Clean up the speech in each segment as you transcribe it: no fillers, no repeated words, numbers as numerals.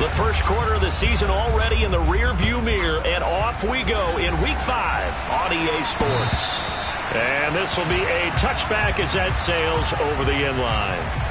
The first quarter of the season already in the rear-view mirror, and off we go in Week 5 on EA Sports. And this will be a touchback as that sails over the end line.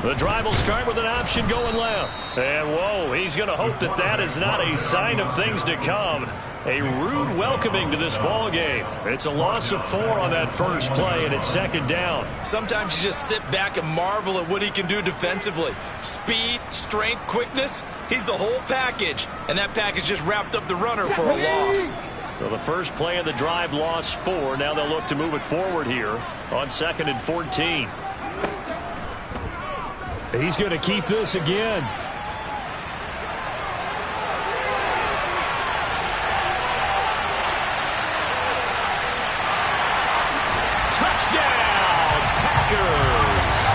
The drive will start with an option going left. And, whoa, he's going to hope that that is not a sign of things to come. A rude welcoming to this ball game. It's a loss of 4 on that first play, and it's second down. Sometimes you just sit back and marvel at what he can do defensively. Speed, strength, quickness, he's the whole package. And that package just wrapped up the runner for a loss. So the first play of the drive lost 4. Now they'll look to move it forward here on 2nd and 14. He's going to keep this again. Touchdown, Packers!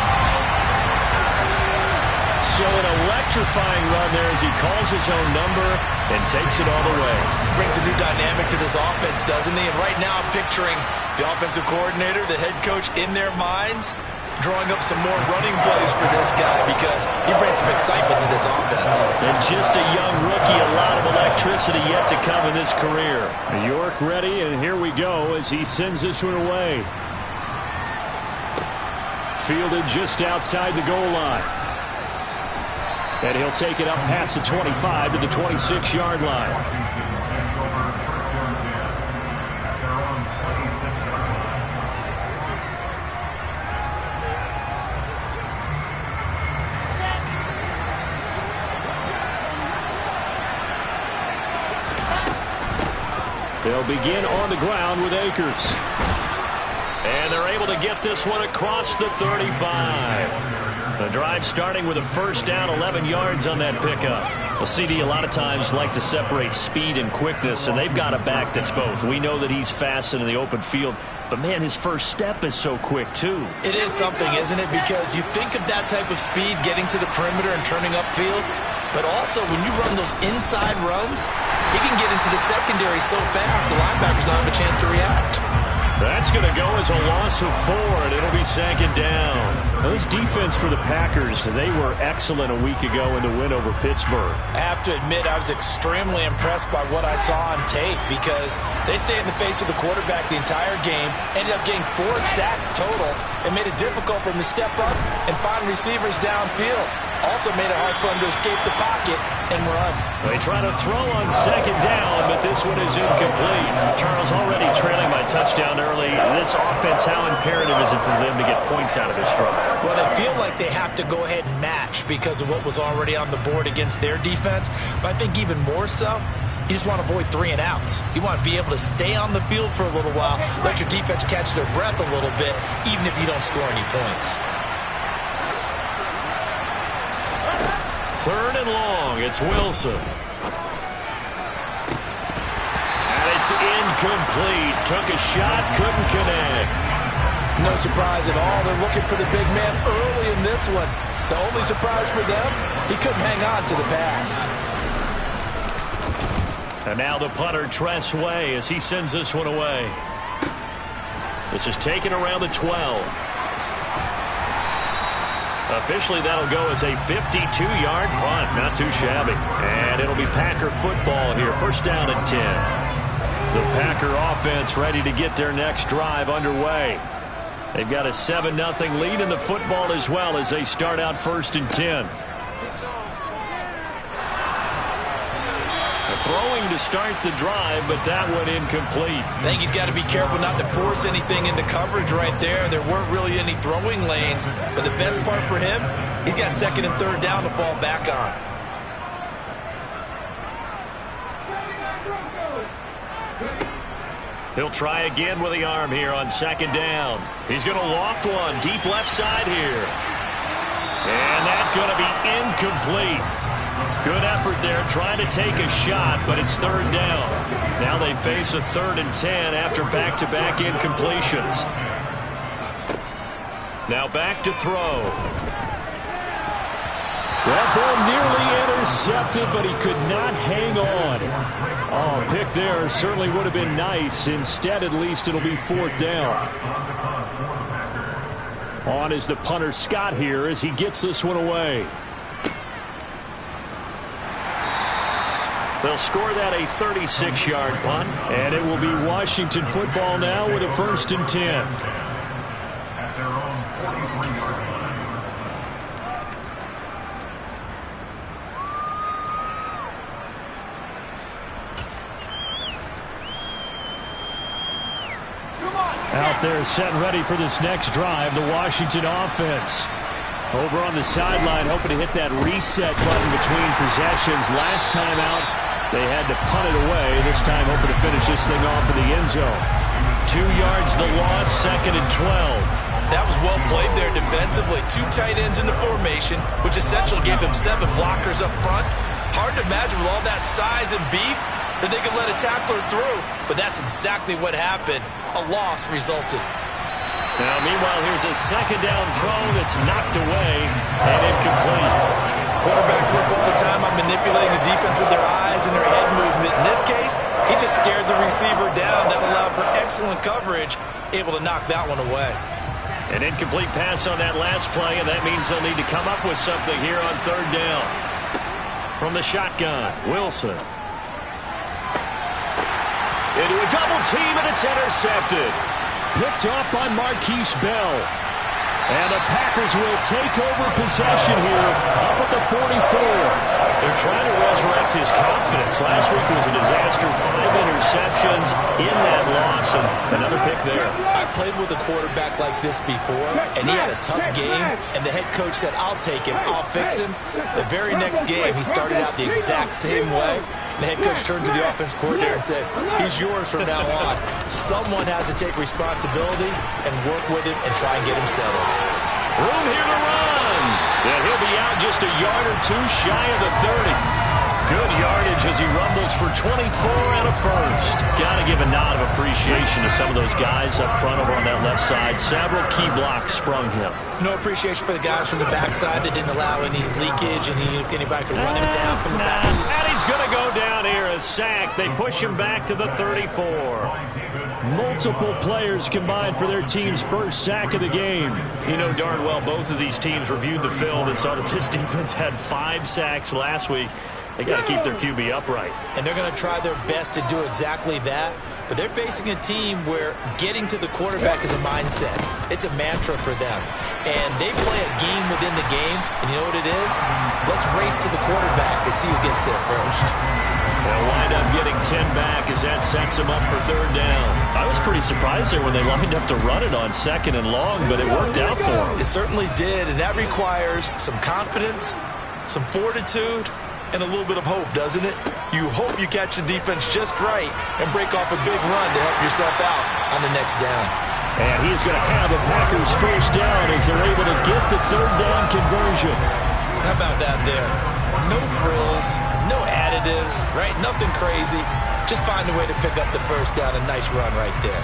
So an electrifying run there as he calls his own number and takes it all the way. Brings a new dynamic to this offense, doesn't he? And right now I'm picturing the offensive coordinator, the head coach in their minds, drawing up some more running plays for this guy because he brings some excitement to this offense. And just a young rookie, a lot of electricity yet to come in this career. York ready, and here we go as he sends this one away. Fielded just outside the goal line. And he'll take it up past the 25 to the 26-yard line. They'll begin on the ground with Akers. And they're able to get this one across the 35. The drive starting with a first down, 11 yards on that pickup. Well, CD a lot of times like to separate speed and quickness, and they've got a back that's both. We know that he's fast in the open field, but, man, his first step is so quick, too. It is something, isn't it? Because you think of that type of speed getting to the perimeter and turning upfield, but also when you run those inside runs, he can get into the secondary so fast the linebackers don't have a chance to react. That's going to go as a loss of 4, and it'll be second down. Now, this defense for the Packers, they were excellent a week ago in the win over Pittsburgh. I have to admit, I was extremely impressed by what I saw on tape because they stayed in the face of the quarterback the entire game, ended up getting 4 sacks total, and made it difficult for him to step up and find receivers downfield. Also made it hard for him to escape the pocket and run. They try to throw on second down, but this one is incomplete. Charles already trailing by touchdown early. This offense, how imperative is it for them to get points out of this struggle? Well, they feel like they have to go ahead and match because of what was already on the board against their defense. But I think even more so, you just want to avoid 3 and outs. You want to be able to stay on the field for a little while, let your defense catch their breath a little bit, even if you don't score any points. 3rd and long, it's Wilson. And it's incomplete. Took a shot, couldn't connect. No surprise at all. They're looking for the big man early in this one. The only surprise for them, he couldn't hang on to the pass. And now the punter, Tress Way, as he sends this one away. This is taken around the 12. Officially, that'll go as a 52-yard punt. Not too shabby. And it'll be Packer football here. First down and 10. The Packer offense ready to get their next drive underway. They've got a 7-0 lead in the football as well as they start out 1st and 10. Throwing to start the drive, but that one incomplete. I think he's got to be careful not to force anything into coverage right there. There weren't really any throwing lanes, but the best part for him, he's got 2nd and 3rd down to fall back on. He'll try again with the arm here on second down. He's going to loft one deep left side here. And that's going to be incomplete. Good effort there trying to take a shot, but it's third down. Now they face a 3rd and 10 after back-to-back incompletions. Now back to throw. That ball nearly intercepted, but he could not hang on. Oh, pick there certainly would have been nice. Instead, at least, it'll be 4th down. On is the punter Scott here as he gets this one away. They'll score that a 36-yard punt. And it will be Washington football now with a 1st and 10. Out there set and ready for this next drive, the Washington offense. Over on the sideline, hoping to hit that reset button between possessions. Last time out, they had to punt it away. This time, hoping to finish this thing off in the end zone. 2 yards the loss, 2nd and 12. That was well played there defensively. 2 tight ends in the formation, which essentially gave them 7 blockers up front. Hard to imagine with all that size and beef that they could let a tackler through, but that's exactly what happened. A loss resulted. Now, meanwhile, here's a 2nd down throw that's knocked away and incomplete. Quarterbacks work all the time on manipulating the defense with their eyes and their head movement. In this case, he just scared the receiver down. That allowed for excellent coverage, able to knock that one away. An incomplete pass on that last play, and that means they'll need to come up with something here on 3rd down. From the shotgun, Wilson. Into a double team, and it's intercepted. Picked off by Marquise Bell. And the Packers will take over possession here up at the 44. They're trying to resurrect his confidence. Last week was a disaster. 5 interceptions in that loss, and another pick there. I played with a quarterback like this before, and he had a tough game, and the head coach said, I'll take him, I'll fix him. The very next game, he started out the exact same way. The head coach turned to the offense coordinator and said, he's yours from now on. Someone has to take responsibility and work with him and try and get him settled. Room here to run. And he'll be out just a yard or 2 shy of the 30. Good yardage as he rumbles for 24 and a first. Got to give a nod of appreciation to some of those guys up front over on that left side. Several key blocks sprung him. No appreciation for the guys from the backside that didn't allow any leakage and anybody could run him down from the back. And he's going to go down here, a sack. They push him back to the 34. Multiple players combined for their team's first sack of the game. You know darn well both of these teams reviewed the film and saw that this defense had 5 sacks last week. They got to keep their QB upright. And they're going to try their best to do exactly that. But they're facing a team where getting to the quarterback is a mindset. It's a mantra for them. And they play a game within the game. And you know what it is? Let's race to the quarterback and see who gets there first. They'll wind up getting 10 back as that sets them up for 3rd down. I was pretty surprised there when they lined up to run it on 2nd and long, but it worked out for them. It certainly did, and that requires some confidence, some fortitude, and a little bit of hope, doesn't it? You hope you catch the defense just right and break off a big run to help yourself out on the next down. And he's going to have a Packers first down as they're able to get the 3rd down conversion. How about that there? No frills, no additives, right? Nothing crazy. Just find a way to pick up the first down. A nice run right there.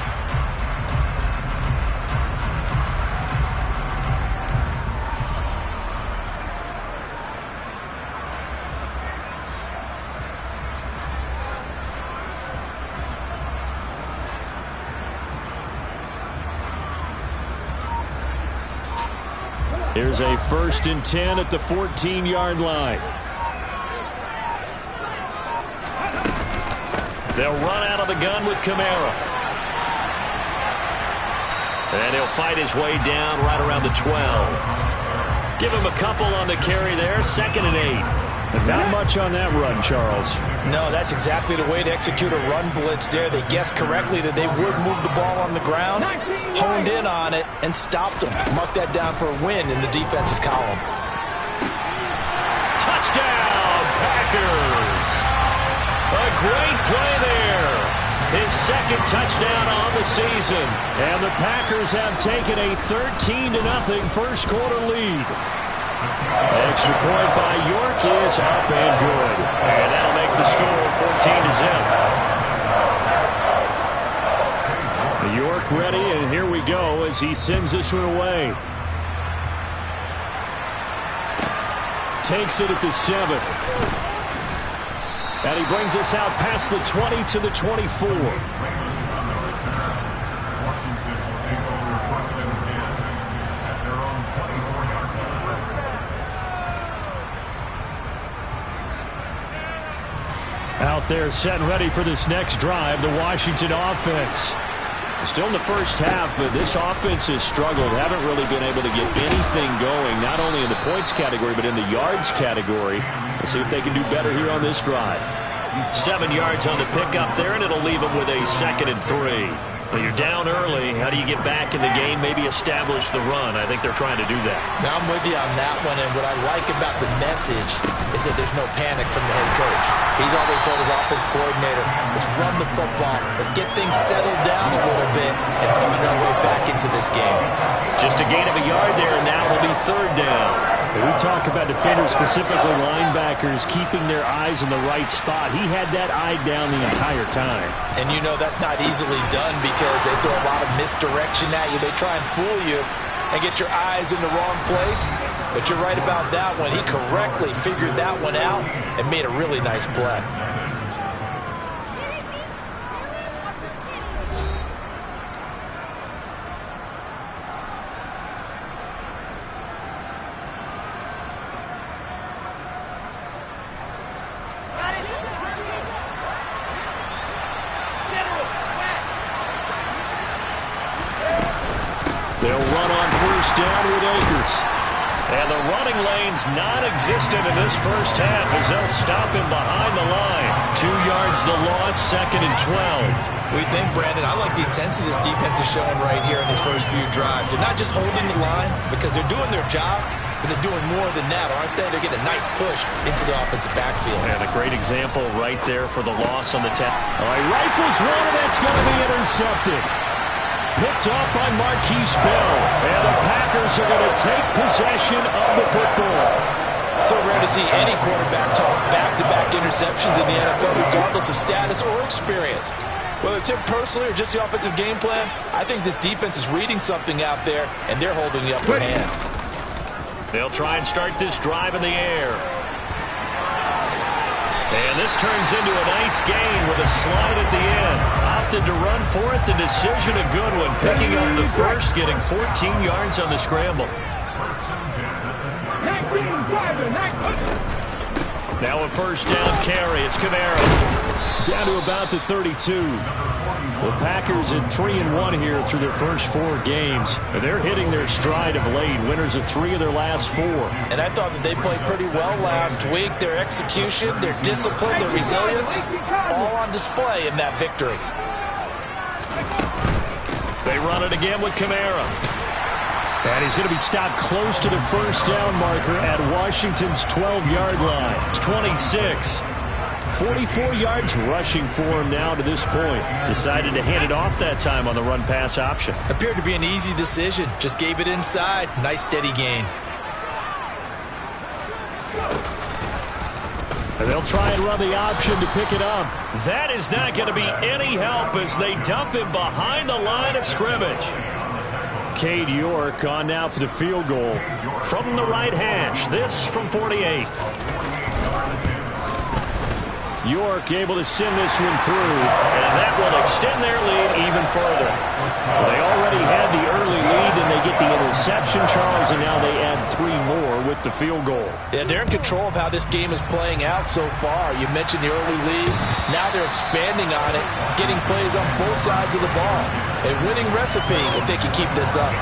Here's a 1st and 10 at the 14-yard line. They'll run out of the gun with Kamara. And he'll fight his way down right around the 12. Give him a couple on the carry there. 2nd and 8. But not much on that run, Charles. No, that's exactly the way to execute a run blitz there. They guessed correctly that they would move the ball on the ground, honed in on it, and stopped them. Mark that down for a win in the defense's column. Touchdown, Packers! A great play there. His second touchdown on the season. And the Packers have taken a 13-0 first quarter lead. Extra point by York is up and good. And that'll make the score 14-0. York ready, and here we go as he sends this one away. Takes it at the 7. And he brings us out past the 20 to the 24. Out there set and ready for this next drive, the Washington offense. Still in the first half, but this offense has struggled. Haven't really been able to get anything going, not only in the points category, but in the yards category. Let's see if they can do better here on this drive. 7 yards on the pickup there, and it'll leave them with a 2nd and 3. Well, you're down early. How do you get back in the game? Maybe establish the run. I think they're trying to do that. Now, I'm with you on that one, and what I like about the message is that there's no panic from the head coach. He's already told his offense coordinator, let's run the football, let's get things settled down a little bit, and find our way back into this game. Just a gain of a yard there, and now it'll be 3rd down. We talk about defenders, specifically linebackers, keeping their eyes in the right spot. He had that eye down the entire time. And you know that's not easily done because they throw a lot of misdirection at you. They try and fool you and get your eyes in the wrong place. But you're right about that one. He correctly figured that one out and made a really nice play. They'll run on first down with Akers. And the running lane's non-existent in this first half as they'll stop him behind the line. 2 yards the loss, 2nd and 12. We think, Brandon, I like the intensity this defense is showing right here in these first few drives. They're not just holding the line because they're doing their job, but they're doing more than that, aren't they? They're getting a nice push into the offensive backfield. And a great example right there for the loss on the tap. All right, rifles one, and that's going to be intercepted. Picked off by Marquise Bell. And the Packers are going to take possession of the football. So rare to see any quarterback toss back-to-back interceptions in the NFL, regardless of status or experience. Whether it's him personally or just the offensive game plan, I think this defense is reading something out there, and they're holding the upper hand. They'll try and start this drive in the air. And this turns into a nice gain with a slide at the end. Opted to run for it. The decision a good one. Picking up the first, getting 14 yards on the scramble. Now a first down carry. It's Kamara. Down to about the 32. The Packers at 3-1 here through their first 4 games. They're hitting their stride of late. Winners of 3 of their last 4. And I thought that they played pretty well last week. Their execution, their discipline, their resilience, all on display in that victory. They run it again with Kamara. And he's going to be stopped close to the first down marker at Washington's 12-yard line. It's 26. 44 yards rushing for him now to this point. Decided to hand it off that time on the run-pass option. Appeared to be an easy decision. Just gave it inside. Nice steady gain. And they'll try and run the option to pick it up. That is not going to be any help as they dump him behind the line of scrimmage. Cade York on now for the field goal. From the right hash, this from 48. York able to send this one through. And that will extend their lead even further. Well, they already had the early lead, and they get the interception, Charles, and now they add 3 more with the field goal. Yeah, they're in control of how this game is playing out so far. You mentioned the early lead. Now they're expanding on it, getting plays on both sides of the ball. A winning recipe if they can keep this up.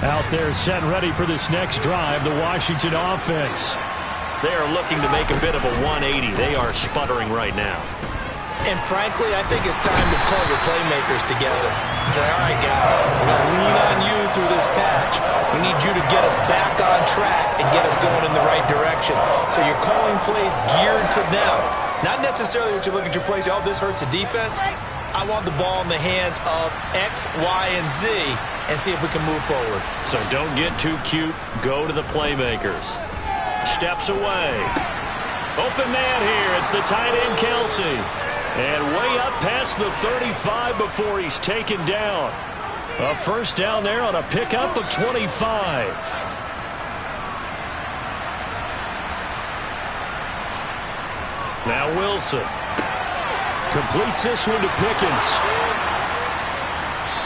Out there set and ready for this next drive, the Washington offense. They are looking to make a bit of a 180. They are sputtering right now. And frankly, I think it's time to call your playmakers together and say, all right, guys, we're going to lean on you through this patch. We need you to get us back on track and get us going in the right direction. So you're calling plays geared to them. Not necessarily what you look at your plays, oh, this hurts the defense. I want the ball in the hands of X, Y, and Z and see if we can move forward. So don't get too cute. Go to the playmakers. Steps away. Open man here. It's the tight end, Kelsey. And way up past the 35 before he's taken down. A first down there on a pickup of 25. Now Wilson. Completes this one to Pickens.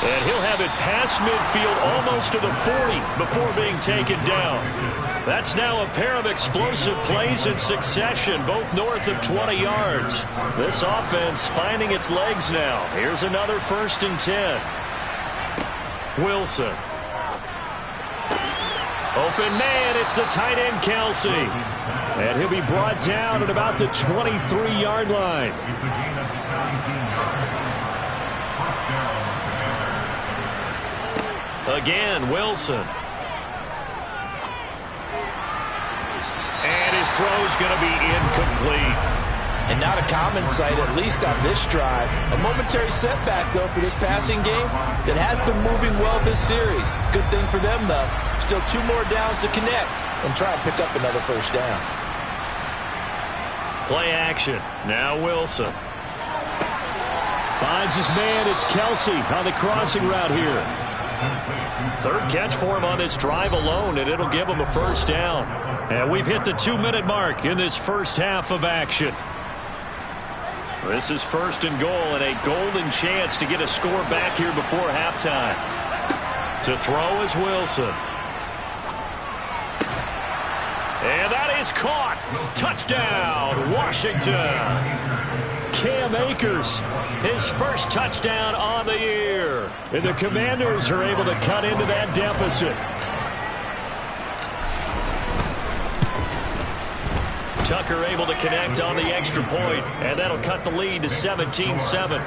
And he'll have it past midfield almost to the 40 before being taken down. That's now a pair of explosive plays in succession, both north of 20 yards. This offense finding its legs now. Here's another 1st and 10. Wilson. Open man, it's the tight end, Kelsey. And he'll be brought down at about the 23-yard line. Again, Wilson. And his throw's going to be incomplete. And not a common sight, at least on this drive. A momentary setback, though, for this passing game that has been moving well this series. Good thing for them, though. Still 2 more downs to connect and try and pick up another first down. Play action. Now Wilson. Finds his man. It's Kelsey on the crossing route here. 3rd catch for him on this drive alone, and it'll give him a first down. And we've hit the 2-minute mark in this first half of action. This is 1st and goal and a golden chance to get a score back here before halftime. To throw is Wilson. And that is caught. Touchdown, Washington. Cam Akers, his first touchdown on the year. And the Commanders are able to cut into that deficit. Tucker able to connect on the extra point, and that'll cut the lead to 17-7.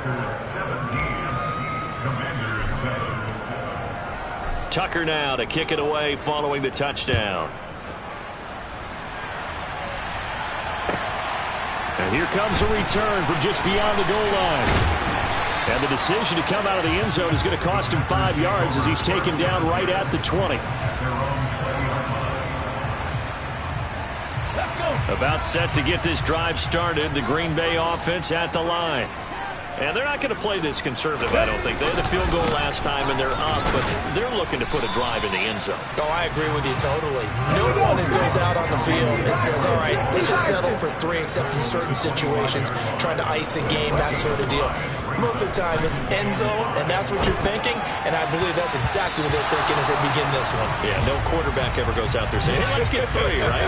Tucker now to kick it away following the touchdown. And here comes a return from just beyond the goal line. And the decision to come out of the end zone is going to cost him 5 yards as he's taken down right at the 20. About set to get this drive started. The Green Bay offense at the line. And they're not going to play this conservative, I don't think. They had a field goal last time, and they're up, but they're looking to put a drive in the end zone. Oh, I agree with you totally. No one goes out on the field and says, all right, let's just settle for 3, except in certain situations, trying to ice a game, that sort of deal. Most of the time, it's end zone, and that's what you're thinking, and I believe that's exactly what they're thinking as they begin this one. Yeah, no quarterback ever goes out there saying, hey, let's get 3, right?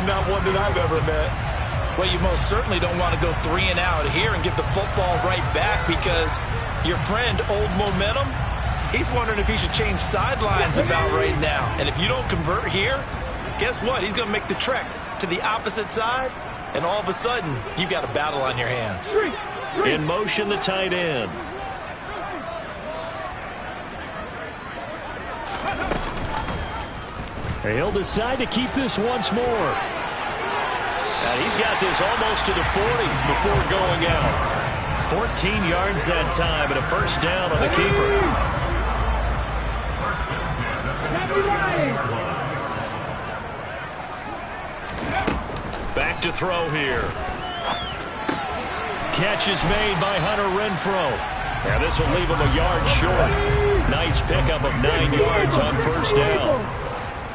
Not one that I've ever met. Well, you most certainly don't want to go 3 and out here and get the football right back, because your friend, Old Momentum, he's wondering if he should change sidelines about right now. And if you don't convert here, guess what? He's going to make the trek to the opposite side, and all of a sudden, you've got a battle on your hands. In motion, the tight end. He'll decide to keep this once more. And he's got this almost to the 40 before going out. 14 yards that time and a first down on the keeper. Back to throw here. Catch is made by Hunter Renfrow. And this will leave him a yard short. Nice pickup of 9 yards on first down.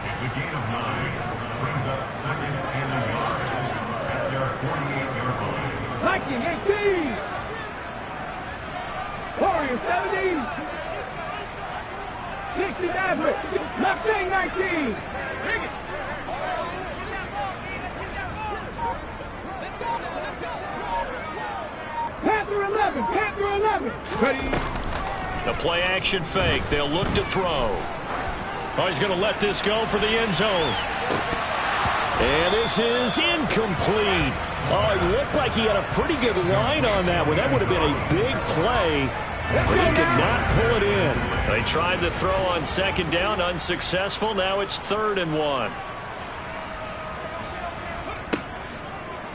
It's a gain of 9. Brings up 2nd and 9 at their 48-yard line. Viking 18. Warriors 17. 60 Maverick. Mustang 19. Panther 11. Panther 11. Ready. The play action fake. They'll look to throw. Oh, he's going to let this go for the end zone. And this is incomplete. Oh, it looked like he had a pretty good line on that one. That would have been a big play, but he could not pull it in. They tried to throw on second down, unsuccessful. Now it's 3rd and 1.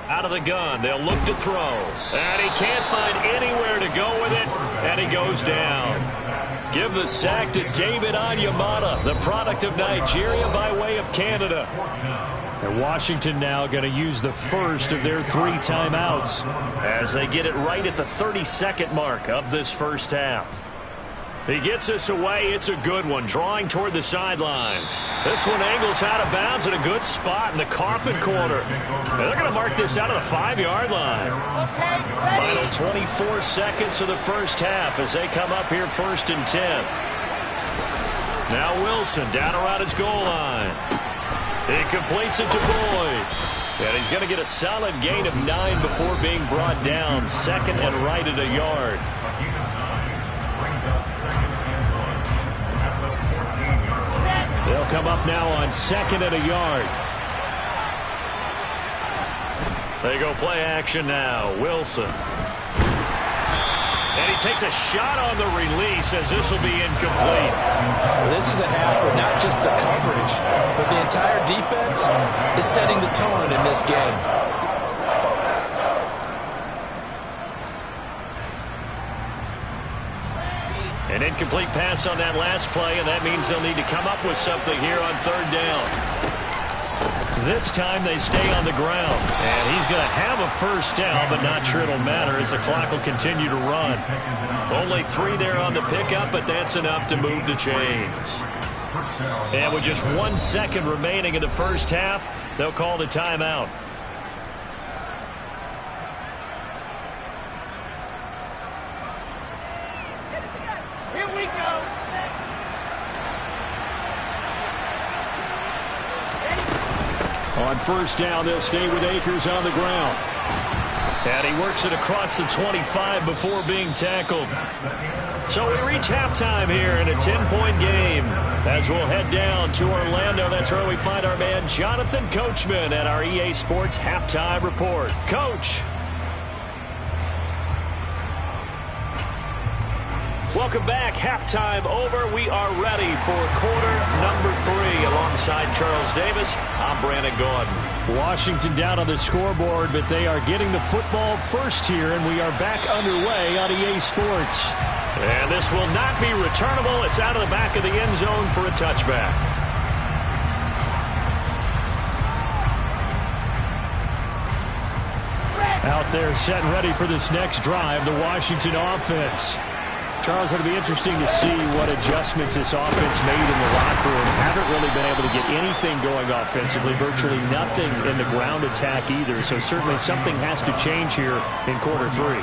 Out of the gun, they'll look to throw. And he can't find anywhere to go with it, and he goes down. Give the sack to David Onyemata, the product of Nigeria by way of Canada. And Washington now going to use the first of their 3 timeouts as they get it right at the 32nd mark of this first half. He gets this away. It's a good one, drawing toward the sidelines. This one angles out of bounds at a good spot in the coffin corner. And they're going to mark this out of the 5-yard line. Final 24 seconds of the first half as they come up here 1st and 10. Now Wilson down around his goal line. He completes it to Boyd. And he's going to get a solid gain of 9 before being brought down. 2nd and right at a yard. They'll come up now on 2nd and a yard. They go play action now. Wilson. And he takes a shot on the release as this will be incomplete. Well, this is a half where not just the coverage, but the entire defense is setting the tone in this game. An incomplete pass on that last play, and that means they'll need to come up with something here on 3rd down. This time they stay on the ground, and he's going to have a first down, but not sure it'll matter as the clock will continue to run. Only 3 there on the pickup, but that's enough to move the chains. And with just 1 second remaining in the first half, they'll call the timeout. On 1st down, they'll stay with Akers on the ground. And he works it across the 25 before being tackled. So we reach halftime here in a 10-point game. As we'll head down to Orlando, that's where we find our man Jonathan Coachman at our EA Sports Halftime Report. Coach. Welcome back. Halftime over. We are ready for quarter number 3. Alongside Charles Davis, I'm Brandon Gaudin. Washington down on the scoreboard, but they are getting the football first here, and we are back underway on EA Sports. And this will not be returnable. It's out of the back of the end zone for a touchback. Out there set and ready for this next drive, the Washington offense. Charles, it'll be interesting to see what adjustments this offense made in the locker room. Haven't really been able to get anything going offensively, virtually nothing in the ground attack either. So certainly something has to change here in quarter 3.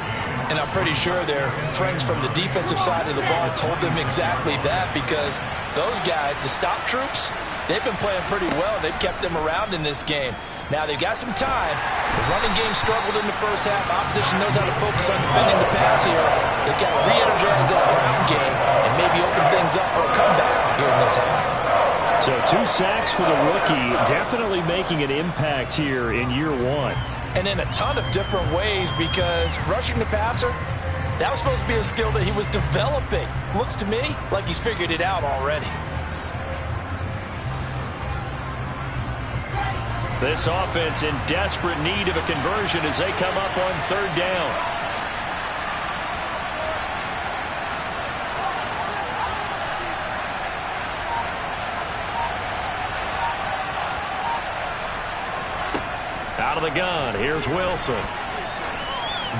And I'm pretty sure their friends from the defensive side of the ball told them exactly that, because those guys, the stop troops, they've been playing pretty well. They've kept them around in this game. Now they've got some time. The running game struggled in the first half. Opposition knows how to focus on defending the pass here. They've got to re-energize that ground game and maybe open things up for a comeback here in this half. So 2 sacks for the rookie, definitely making an impact here in year 1. And in a ton of different ways, because rushing the passer, that was supposed to be a skill that he was developing. Looks to me like he's figured it out already. This offense in desperate need of a conversion as they come up on 3rd down. Out of the gun, here's Wilson.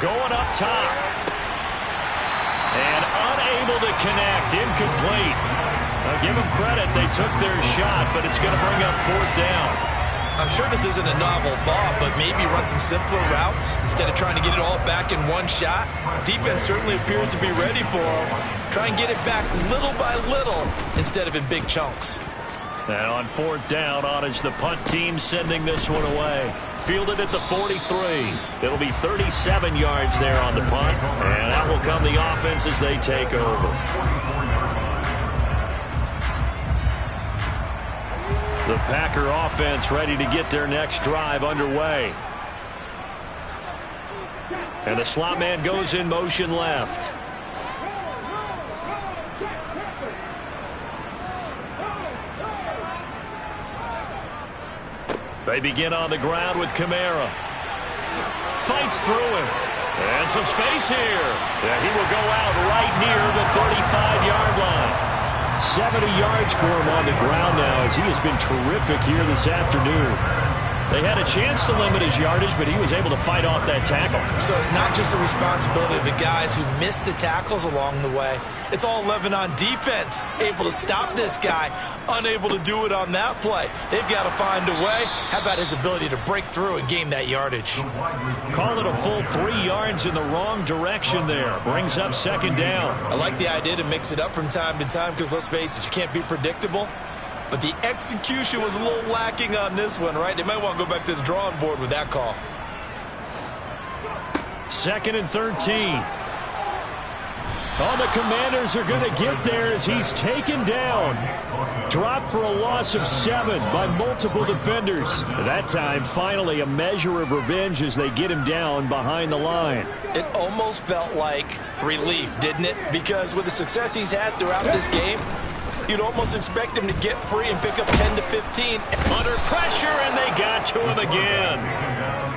Going up top. And unable to connect, incomplete. I'll give them credit, they took their shot, but it's going to bring up 4th down. I'm sure this isn't a novel thought, but maybe run some simpler routes instead of trying to get it all back in one shot. Defense certainly appears to be ready for them. Try and get it back little by little instead of in big chunks. And on 4th down, on is the punt team sending this one away. Fielded at the 43. It'll be 37 yards there on the punt, and out will come the offense as they take over. The Packer offense ready to get their next drive underway. And the slot man goes in motion left. They begin on the ground with Kamara. Fights through him. And some space here. Yeah, he will go out right near the 35-yard line. 70 yards for him on the ground now as he has been terrific here this afternoon. They had a chance to limit his yardage, but he was able to fight off that tackle. So it's not just the responsibility of the guys who missed the tackles along the way. It's all 11 on defense, able to stop this guy, unable to do it on that play. They've got to find a way. How about his ability to break through and gain that yardage? Call it a full 3 yards in the wrong direction there. Brings up second down. I like the idea to mix it up from time to time because, let's face it, you can't be predictable. But the execution was a little lacking on this one, right? They might want to go back to the drawing board with that call. 2nd and 13. Oh, the Commanders are going to get there as he's taken down. Dropped for a loss of 7 by multiple defenders. That time, finally, a measure of revenge as they get him down behind the line. It almost felt like relief, didn't it? Because with the success he's had throughout this game, you'd almost expect him to get free and pick up 10 to 15. Under pressure, and they got to him again.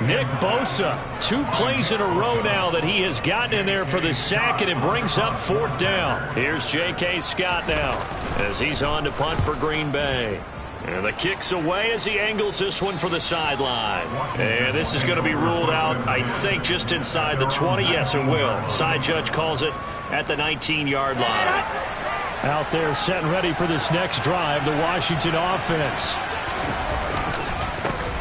Nick Bosa, 2 plays in a row now that he has gotten in there for the sack, and it brings up 4th down. Here's J.K. Scott now as he's on to punt for Green Bay. And the kick's away as he angles this one for the sideline. And this is going to be ruled out, I think, just inside the 20. Yes, it will. Side judge calls it at the 19-yard line. Out there set and ready for this next drive, the Washington offense.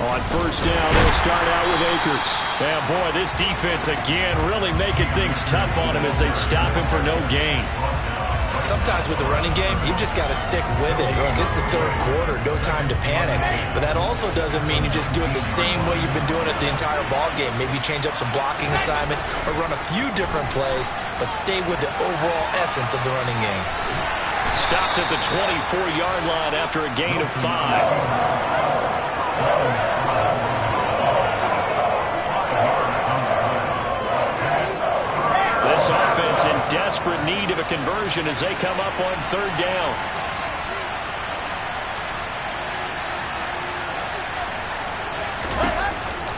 On 1st down, they'll start out with Akers. Yeah, boy, this defense again really making things tough on him as they stop him for no gain. Sometimes with the running game, you've just got to stick with it. This is the 3rd quarter, no time to panic. But that also doesn't mean you just do it the same way you've been doing it the entire ball game. Maybe change up some blocking assignments or run a few different plays, but stay with the overall essence of the running game. Stopped at the 24-yard line after a gain of 5. This offense in desperate need of a conversion as they come up on 3rd down.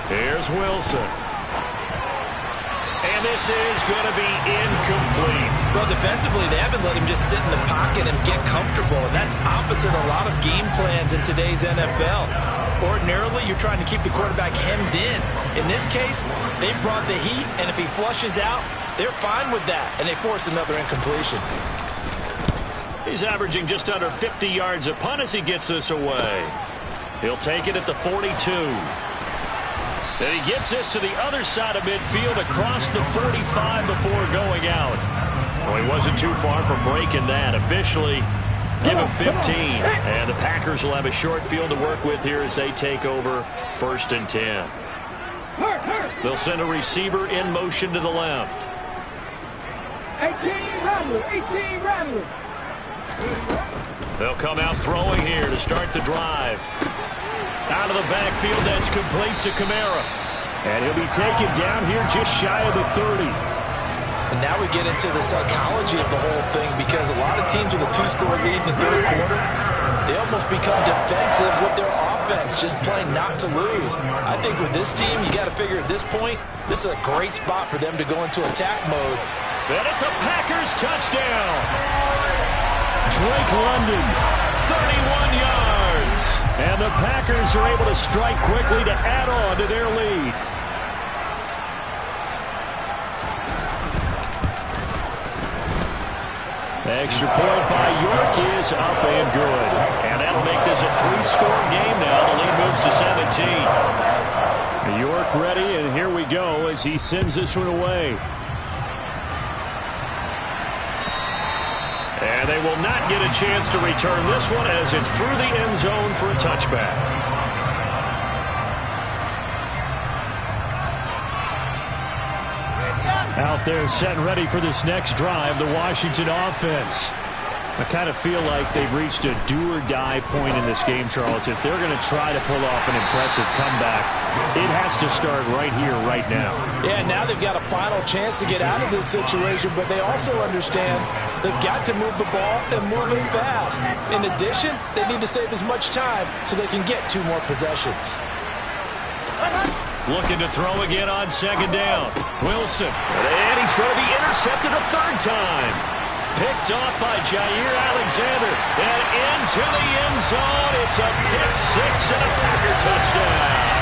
Here's Wilson. And this is going to be incomplete. Well, defensively, they haven't let him just sit in the pocket and get comfortable, and that's opposite a lot of game plans in today's NFL. Ordinarily, you're trying to keep the quarterback hemmed in. In this case, they brought the heat, and if he flushes out, they're fine with that, and they force another incompletion. He's averaging just under 50 yards a punt as he gets this away. He'll take it at the 42. And he gets this to the other side of midfield across the 45 before going out. Well, he wasn't too far from breaking that. Officially, give him 15. And the Packers will have a short field to work with here as they take over 1st and 10. They'll send a receiver in motion to the left. 18 Rattler, 18 Rattler. They'll come out throwing here to start the drive. Out of the backfield, that's complete to Kamara. And he'll be taken down here just shy of the 30. And now we get into the psychology of the whole thing because a lot of teams with a 2-score lead in the 3rd quarter, they almost become defensive with their offense, just playing not to lose. I think with this team, you got to figure at this point, this is a great spot for them to go into attack mode. And it's a Packers touchdown. Drake London, 31 yards. And the Packers are able to strike quickly to add on to their lead. Extra point by York is up and good. And that'll make this a 3-score game now. The lead moves to 17. York ready, and here we go as he sends this one away. And they will not get a chance to return this one as it's through the end zone for a touchback. Out there set and ready for this next drive, the Washington offense. I kind of feel like they've reached a do-or-die point in this game, Charles. If they're going to try to pull off an impressive comeback, it has to start right here, right now. Yeah, now they've got a final chance to get out of this situation, but they also understand they've got to move the ball and move it fast. In addition, they need to save as much time so they can get 2 more possessions. Looking to throw again on second down. Wilson. And he's going to be intercepted a third time. Picked off by Jair Alexander. And into the end zone. It's a pick-6 and a Packer touchdown.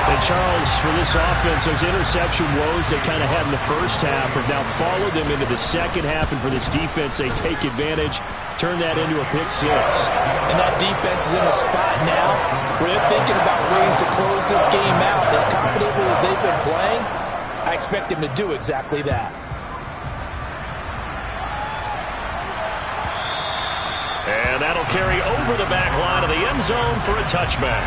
And Charles, for this offense, those interception woes they kind of had in the first half have now followed them into the second half. And for this defense, they take advantage, turn that into a pick-6. And that defense is in a spot now where they're thinking about ways to close this game out. As confidently as they've been playing, I expect them to do exactly that. And that'll carry over the back line of the end zone for a touchback.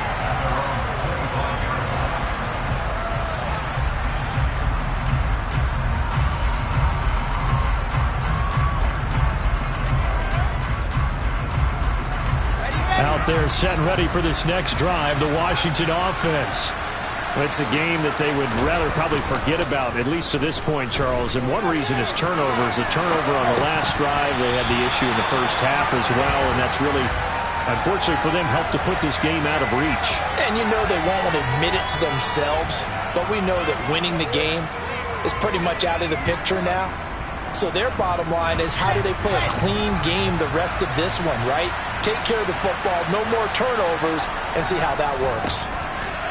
Out there set and ready for this next drive, the Washington offense. It's a game that they would rather probably forget about, at least to this point, Charles. And one reason is turnovers. A turnover on the last drive. They had the issue in the first half as well, and that's really, unfortunately for them, helped to put this game out of reach. And you know they won't admit it to themselves, but we know that winning the game is pretty much out of the picture now. So their bottom line is, how do they play a clean game the rest of this one, right? Take care of the football, no more turnovers, and see how that works.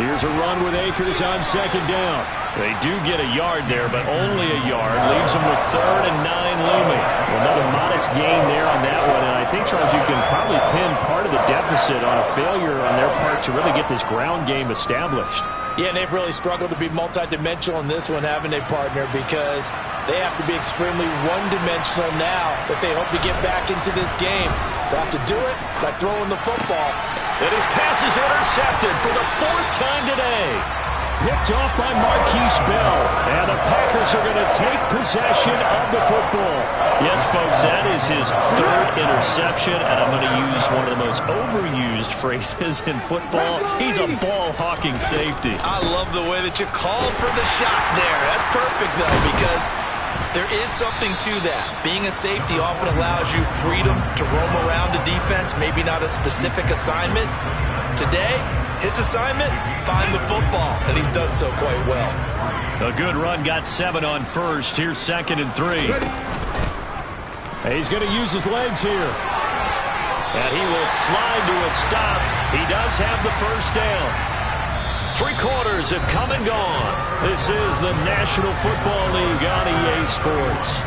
Here's a run with Akers on second down. They do get a yard there, but only a yard. Leaves them with 3rd and 9 looming. Well, another modest gain there on that one. And I think, Charles, you can probably pin part of the deficit on a failure on their part to really get this ground game established. Yeah, and they've really struggled to be multidimensional in this one, haven't they, partner? Because they have to be extremely one-dimensional now if they hope to get back into this game. They'll have to do it by throwing the football. And his pass is intercepted for the 4th time today. Picked off by Marquise Bell. And the Packers are going to take possession of the football. Yes, folks, that is his 3rd interception, and I'm going to use one of the most overused phrases in football. He's a ball-hawking safety. I love the way that you called for the shot there. That's perfect, though, because there is something to that. Being a safety often allows you freedom to roam around the defense, maybe not a specific assignment. Today, his assignment, find the football, and he's done so quite well. A good run, got 7 on first. Here's 2nd and 3. He's going to use his legs here. And he will slide to a stop. He does have the first down. 3 quarters have come and gone. This is the National Football League on EA Sports.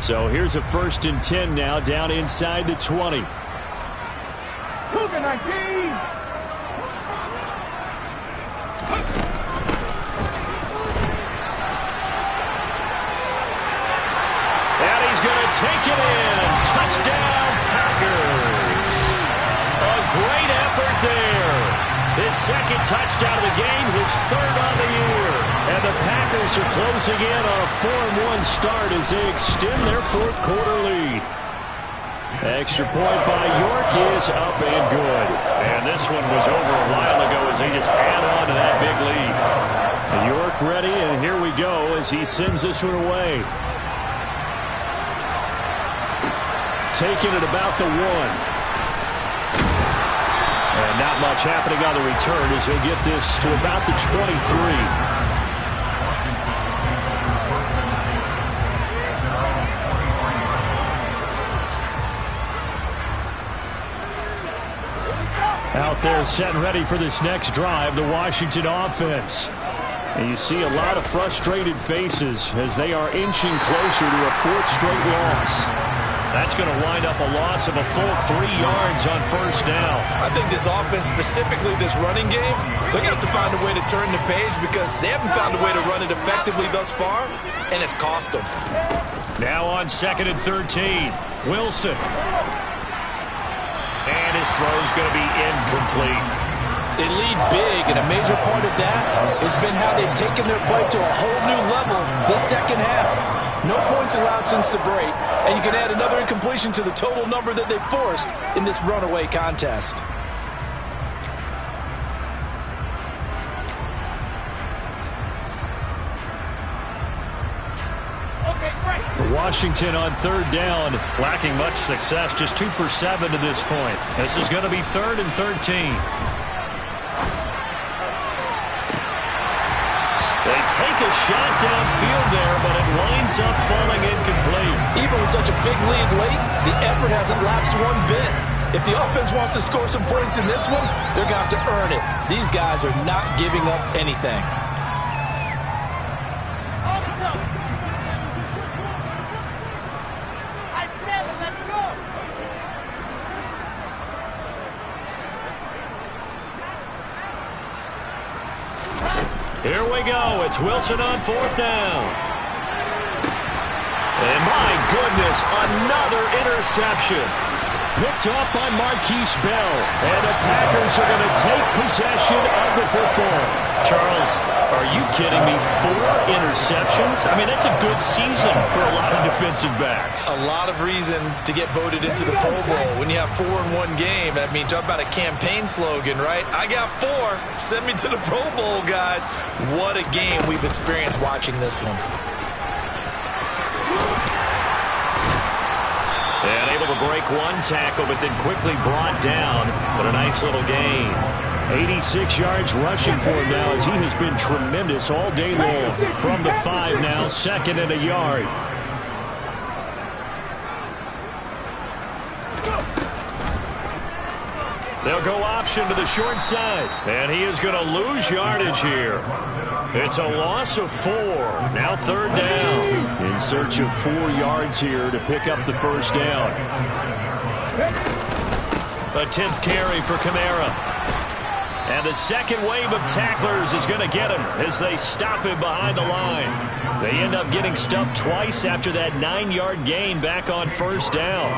So here's a 1st and 10 now, down inside the 20. Cougar 19. Take it in. Touchdown, Packers. A great effort there. His 2nd touchdown of the game, his 3rd on the year. And the Packers are closing in on a 4-1 start as they extend their 4th quarter lead. Extra point by York is up and good. And this one was over a while ago as they just add on to that big lead. York ready, and here we go as he sends this one away. Taking it about the 1. And not much happening on the return as he'll get this to about the 23. Out there set and ready for this next drive, the Washington offense. And you see a lot of frustrated faces as they are inching closer to a 4th straight loss. That's going to wind up a loss of a full 3 yards on first down. I think this offense, specifically this running game, they're going to have to find a way to turn the page because they haven't found a way to run it effectively thus far, and it's cost them. Now on 2nd and 13, Wilson. And his throw's going to be incomplete. They lead big, and a major part of that has been how they've taken their play to a whole new level this second half. No points allowed since the break, and you can add another incompletion to the total number that they forced in this runaway contest. Washington on third down, lacking much success, just 2 for 7 to this point. This is going to be 3rd and 13. They take a shot downfield there, but it winds up falling incomplete. Even with such a big lead late, the effort hasn't lapsed one bit. If the offense wants to score some points in this one, they're going to have to earn it. These guys are not giving up anything. Here we go. It's Wilson on 4th down. And my goodness, another interception. Picked off by Marquise Bell. And the Packers are going to take possession of the football. Charles, are you kidding me? 4 interceptions? I mean, that's a good season for a lot of defensive backs. A lot of reason to get voted into the Pro Bowl. When you have 4 in one game, I mean, talk about a campaign slogan, right? I got 4. Send me to the Pro Bowl, guys. What a game we've experienced watching this one. And able to break one tackle, but then quickly brought down. But a nice little gain. 86 yards rushing for him now as he has been tremendous all day long. From the 5 now, 2nd and a yard. They'll go option to the short side. And he is going to lose yardage here. It's a loss of 4. Now 3rd down. In search of 4 yards here to pick up the first down. A 10th carry for Kamara. And the second wave of tacklers is going to get him as they stop him behind the line. They end up getting stuffed twice after that 9-yard gain back on 1st down.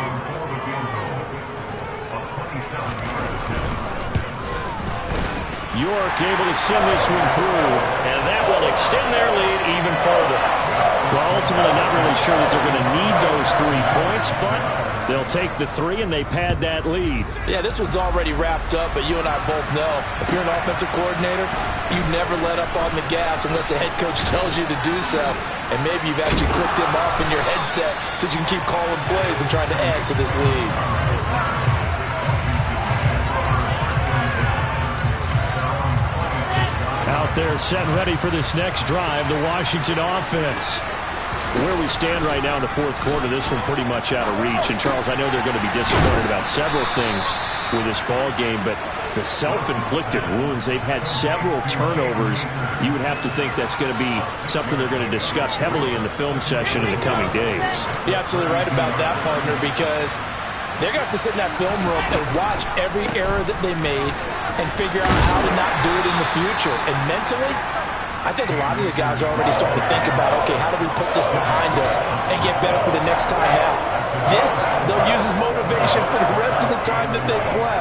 York able to send this one through. And that will extend their lead even further. Well, ultimately not really sure that they're going to need those 3 points, but they'll take the 3 and they pad that lead. Yeah, this one's already wrapped up, but you and I both know if you're an offensive coordinator, you never let up on the gas unless the head coach tells you to do so. And maybe you've actually clicked him off in your headset so you can keep calling plays and trying to add to this lead. Out there set and ready for this next drive, the Washington offense. Where we stand right now in the 4th quarter, this one pretty much out of reach. And, Charles, I know they're going to be disappointed about several things with this ball game, but the self-inflicted wounds, they've had several turnovers. You would have to think that's going to be something they're going to discuss heavily in the film session in the coming days. You're absolutely right about that, partner, because they're going to have to sit in that film room and watch every error that they made and figure out how to not do it in the future. And mentally, I think a lot of the guys are already starting to think about, okay, how do we put this behind us and get better for the next time out? This, they'll use as motivation for the rest of the time that they play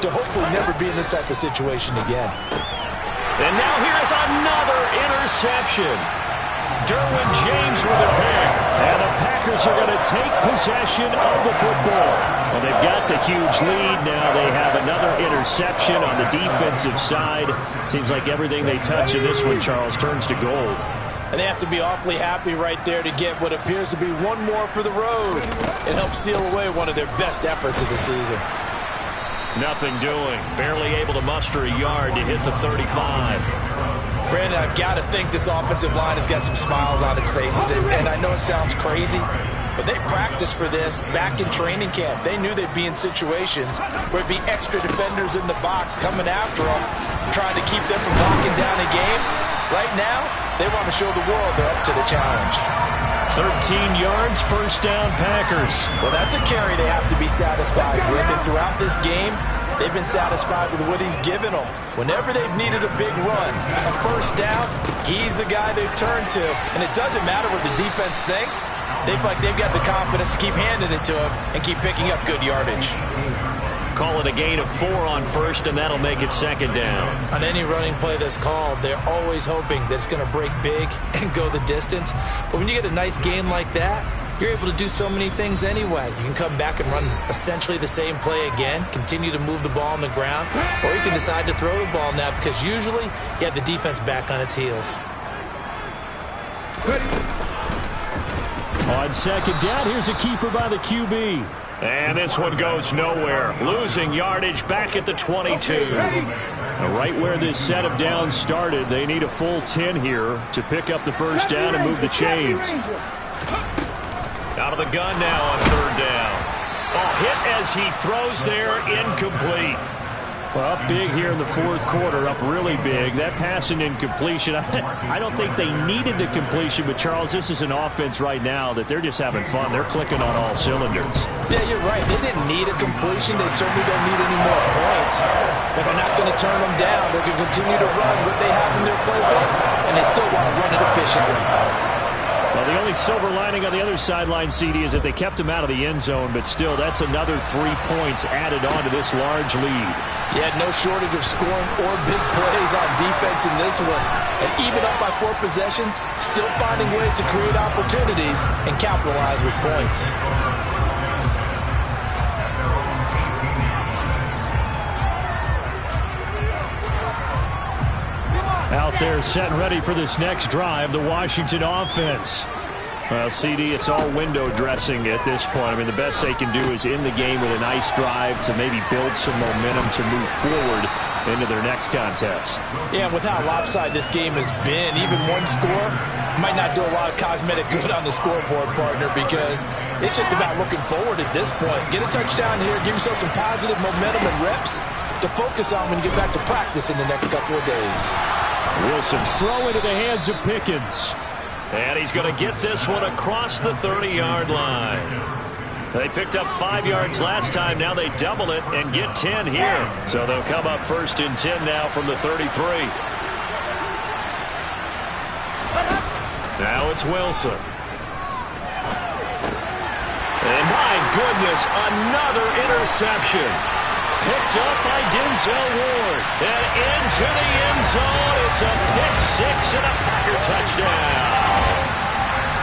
to hopefully never be in this type of situation again. And now here's another interception. Derwin James with a pick. And the Packers are going to take possession of the football. Well, they've got the huge lead. Now they have another interception on the defensive side. Seems like everything they touch in this one, Charles, turns to gold. And they have to be awfully happy right there to get what appears to be one more for the road and help seal away one of their best efforts of the season. Nothing doing. Barely able to muster a yard to hit the 35. Brandon, I've got to think this offensive line has got some smiles on its faces. And I know it sounds crazy, but they practiced for this back in training camp. They knew they'd be in situations where it'd be extra defenders in the box coming after them, trying to keep them from locking down a game. Right now, they want to show the world they're up to the challenge. 13 yards, first down, Packers. Well, that's a carry they have to be satisfied with. And throughout this game, they've been satisfied with what he's given them. Whenever they've needed a big run, a first down, he's the guy they've turned to. And it doesn't matter what the defense thinks. They feel like they've got the confidence to keep handing it to him and keep picking up good yardage. Call it a gain of 4 on first, and that'll make it second down. On any running play that's called, they're always hoping that it's going to break big and go the distance. But when you get a nice gain like that, you're able to do so many things anyway. You can come back and run essentially the same play again, continue to move the ball on the ground, or you can decide to throw the ball now because usually you have the defense back on its heels. On second down, here's a keeper by the QB. And this one goes nowhere. Losing yardage back at the 22. Right where this set of downs started, they need a full 10 here to pick up the first down and move the chains. Out of the gun now on third down. Hit as he throws there, incomplete. Well, up big here in the fourth quarter, up really big. That pass and incompletion, I don't think they needed the completion, but Charles, this is an offense right now that they're just having fun. They're clicking on all cylinders. Yeah, you're right. They didn't need a completion. They certainly don't need any more points. But they're not going to turn them down. They're going to continue to run what they have in their playbook, and they still want to run it efficiently. Well, the only silver lining on the other sideline, CD, is that they kept him out of the end zone, but still, that's another 3 points added on to this large lead. Yeah, no shortage of scoring or big plays on defense in this one. And even up by 4 possessions, still finding ways to create opportunities and capitalize with points. Out there set and ready for this next drive, the Washington offense. Well, CD, it's all window dressing at this point. I mean, the best they can do is in the game with a nice drive to maybe build some momentum to move forward into their next contest. Yeah, with how lopsided this game has been, even one score might not do a lot of cosmetic good on the scoreboard, partner, because it's just about looking forward at this point. Get a touchdown here, give yourself some positive momentum and reps to focus on when you get back to practice in the next couple of days. Wilson's throw into the hands of Pickens. And he's going to get this one across the 30-yard line. They picked up 5 yards last time. Now they double it and get 10 here. So they'll come up first and 10 now from the 33. Now it's Wilson. And my goodness, another interception. Picked up by Denzel Ward. And into the end zone. It's a pick six and a Packer touchdown.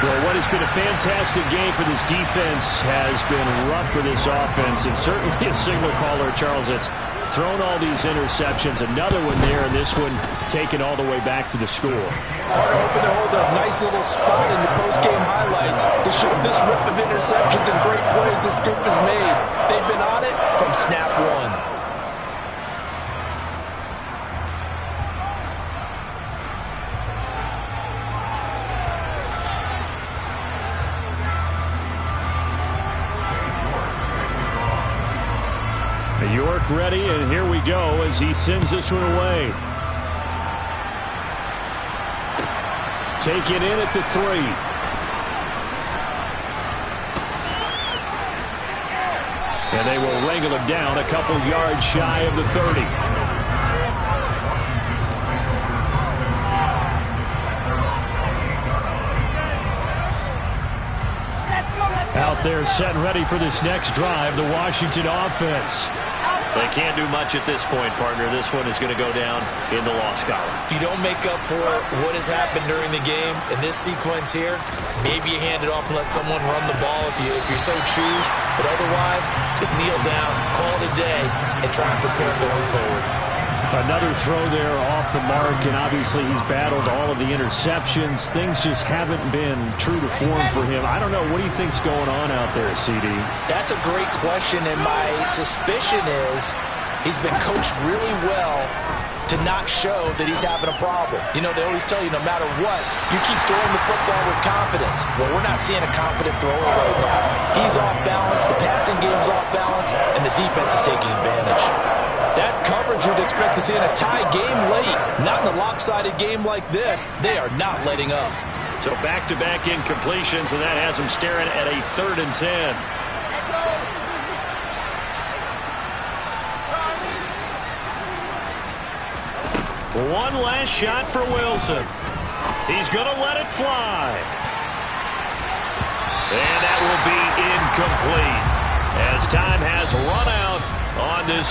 Well, what has been a fantastic game for this defense has been rough for this offense. And certainly a signal caller, Charles, that's thrown all these interceptions. Another one there, and this one taken all the way back for the score. Carter hoping to hold a nice little spot in the post-game highlights to show this rip of interceptions and great plays this group has made. They've been on it from snap one. York ready, and here we go as he sends this one away. Taken in at the 3. And they will wrangle him down a couple yards shy of the 30. Out there set and ready for this next drive, the Washington offense. They can't do much at this point, partner. This one is going to go down in the loss column. You don't make up for what has happened during the game. In this sequence here, maybe you hand it off and let someone run the ball if you so choose. But otherwise, just kneel down, call it a day, and try and prepare going forward. Another throw there off the mark, and obviously he's battled all of the interceptions. Things just haven't been true to form for him. I don't know. What do you think's going on out there, CD? That's a great question, and my suspicion is he's been coached really well to not show that he's having a problem. You know, they always tell you no matter what, you keep throwing the football with confidence. Well, we're not seeing a confident thrower right now. He's off balance, the passing game's off balance, and the defense is taking advantage. That's coverage you'd expect to see in a tie game late. Not in a lopsided game like this. They are not letting up. So back-to-back incompletions, and that has them staring at a 3rd and 10. One last shot for Wilson. He's going to let it fly. And that will be incomplete as time has run out on this